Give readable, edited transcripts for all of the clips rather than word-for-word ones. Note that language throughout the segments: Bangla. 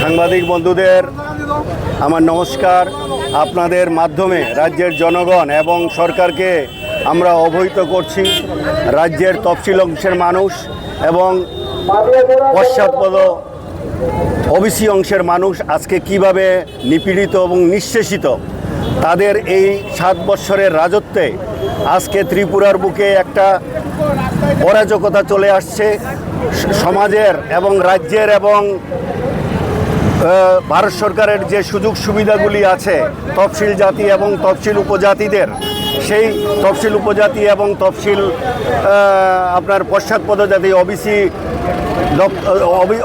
সাংবাদিক বন্ধুদের আমার নমস্কার। আপনাদের মাধ্যমে রাজ্যের জনগণ এবং সরকারকে আমরা অবহিত করছি রাজ্যের তফসিল অংশের মানুষ এবং পশ্চাৎপদ ওবিসি অংশের মানুষ আজকে কিভাবে নিপীড়িত এবং নিঃশেষিত। তাদের এই 7 বৎসরের রাজত্বে আজকে ত্রিপুরার বুকে একটা অরাজকতা চলে আসছে। সমাজের এবং রাজ্যের এবং ভারত সরকারের যে সুযোগ সুবিধাগুলি আছে তফসিল জাতি এবং তফসিল উপজাতিদের, সেই তফসিল উপজাতি এবং তফসিল আপনার পশ্চাৎপদ জাতি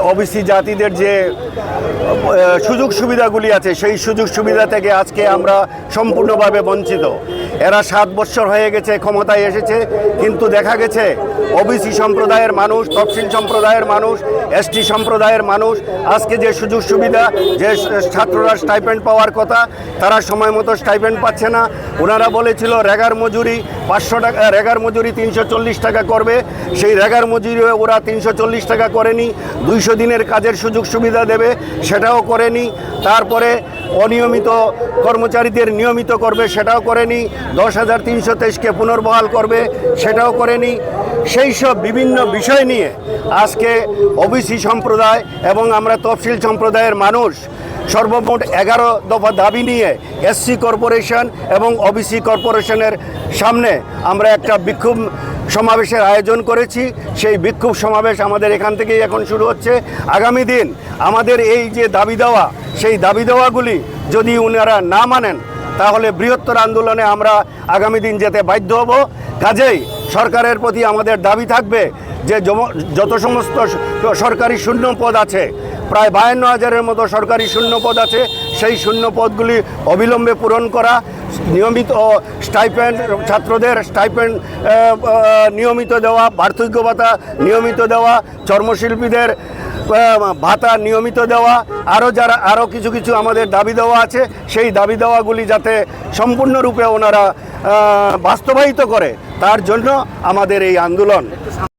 ওবিসি জাতিদের যে সুযোগ সুবিধাগুলি আছে সেই সুযোগ সুবিধা থেকে আজকে আমরা সম্পূর্ণভাবে বঞ্চিত। এরা 7 বৎসর হয়ে গেছে ক্ষমতায় এসেছে, কিন্তু দেখা গেছে ওবিসি সম্প্রদায়ের মানুষ, তফসিল সম্প্রদায়ের মানুষ, এসটি সম্প্রদায়ের মানুষ আজকে যে সুযোগ সুবিধা, যে ছাত্ররা স্টাইপেন্ড পাওয়ার কথা তারা সময় মতো স্টাইপেন্ড পাচ্ছে না। ওনারা বলেছিল রেগার মজুরি 500 টাকা, রেগার মজুরি 340 টাকা করবে, সেই রেগার মজুরি ওরা 340 টাকা করেনি। 200 দিনের কাজের সুযোগ সুবিধা দেবে, সেটাও করেনি। তারপরে অনিয়মিত কর্মচারীদের নিয়মিত করবে, সেটাও করেনি। 10,323কে পুনর্বহাল করবে, সেটাও করেনি। সেই সব বিভিন্ন বিষয় নিয়ে আজকে ওবিসি সম্প্রদায় এবং আমরা তফসিল সম্প্রদায়ের মানুষ সর্বমোট 11 দফা দাবি নিয়ে এসসি কর্পোরেশন এবং ওবিসি কর্পোরেশনের সামনে আমরা একটা বিক্ষোভ সমাবেশের আয়োজন করেছি। সেই বিক্ষোভ সমাবেশ আমাদের এখান থেকেই এখন শুরু হচ্ছে। আগামী দিন আমাদের এই যে দাবি দেওয়া, সেই দাবি দেওয়াগুলি যদি ওনারা না মানেন তাহলে বৃহত্তর আন্দোলনে আমরা আগামী দিন যেতে বাধ্য হব। কাজেই সরকারের প্রতি আমাদের দাবি থাকবে যে যত সমস্ত সরকারি শূন্য পদ আছে, প্রায় 52,000-এর মতো সরকারি শূন্য পদ আছে, সেই শূন্য পদগুলি অবিলম্বে পূরণ করা, নিয়মিত স্টাইপেন্ড, ছাত্রদের স্টাইপেন্ড নিয়মিত দেওয়া, বার্ধক্য ভাতা নিয়মিত দেওয়া, চর্মশিল্পীদের ভাতা নিয়মিত দেওয়া, আরও কিছু কিছু আমাদের দাবি দেওয়া আছে। সেই দাবি দেওয়াগুলি যাতে সম্পূর্ণরূপে ওনারা বাস্তবায়িত করে, তার জন্য আমাদের এই আন্দোলন।